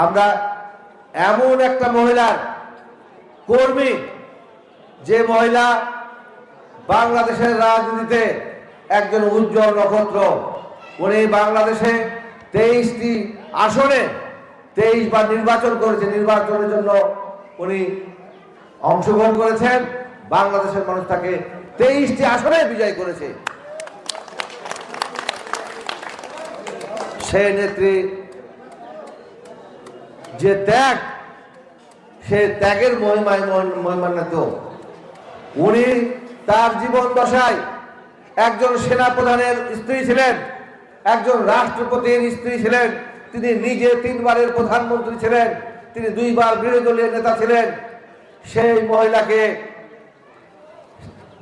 আমরা এমন একটা মহিলার কর্মী, যে মহিলা বাংলাদেশের রাজনীতিতে একজন উজ্জ্বল নক্ষত্র। উনি বাংলাদেশে 23টি আসনে 23 বার নির্বাচন করেছে, নির্বাচনের জন্য উনি অংশগ্রহণ করেছেন। বাংলাদেশের মানুষ তাকে 23টি আসনে বিজয় করেছে। সেই নেত্রী যে ত্যাগ, সে ত্যাগের মহিমান্বিত। উনি তার জীবন দশায় একজন সেনাপ্রধানের স্ত্রী ছিলেন, একজন রাষ্ট্রপতির স্ত্রী ছিলেন, তিনি নিজে 3 বারের প্রধানমন্ত্রী ছিলেন, তিনি 2 বার বিরোধী দলীয় নেতা ছিলেন। সেই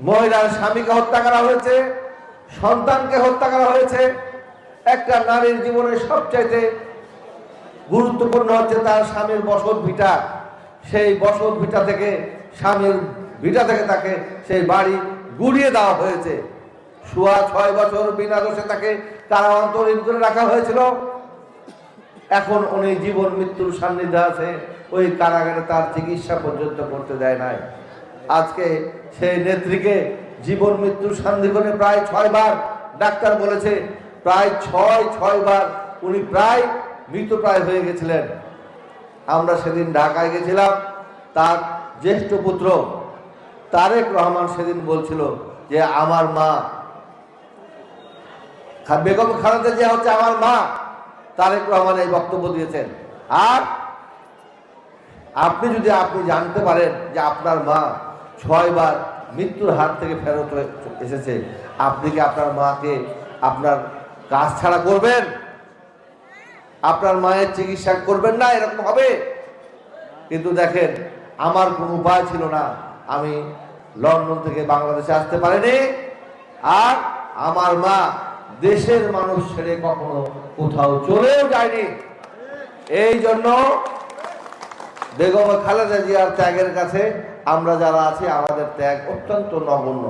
মহিলার স্বামীকে হত্যা করা হয়েছে, সন্তানকে হত্যা করা হয়েছে। একটা নারীর জীবনে সবচাইতে গুরুত্বপূর্ণ হচ্ছে তার স্বামীর বসত ভিটা। সেই বসত ভিটা থেকে, স্বামীর ভিটা থেকে তাকে সেই বাড়ি গুড়িয়ে দেওয়া হয়েছে। 6 বছর বিনা দোষে তাকে কারান্তরীণ করে রাখা হয়েছিল। এখন উনি জীবন মৃত্যুর সান্নিধ্যে আছে, ওই কারাগারে তার চিকিৎসা পর্যন্ত করতে দেয় নাই। আজকে সেই নেত্রীকে জীবন মৃত্যুর সান্নিধ্যে প্রায় 6 বার ডাক্তার বলেছে, প্রায় 6 বার উনি প্রায় মৃতপ্রায় হয়ে গেছিলেন। আমরা সেদিন ঢাকায় গেছিলাম, তার জ্যেষ্ঠ পুত্র তারেক রহমান সেদিন বলছিল যে আমার মা বেগম খালেদা জিয়া হচ্ছে আমার মা। তারেক রহমান এই বক্তব্য দিয়েছেন। আর আপনি যদি জানতে পারেন যে আপনার মা 6 বার মৃত্যুর হাত থেকে ফেরত এসেছে, আপনি কি আপনার মাকে আপনার কাজ ছাড়া করবেন? আপনার মায়ের চিকিৎসা করবেন না? এরকম হবে? কিন্তু দেখেন, আমার কোনো উপায় ছিল না, আমি লন্ডন থেকে বাংলাদেশে আসতে পারিনি। আর আমার মা দেশের মানুষ ছেড়ে কখনো কোথাও চলেও যায়নি। এই জন্য বেগম খালেদা জিয়ার ত্যাগের কাছে আমরা যারা আছি, আমাদের ত্যাগ অত্যন্ত নগণ্য।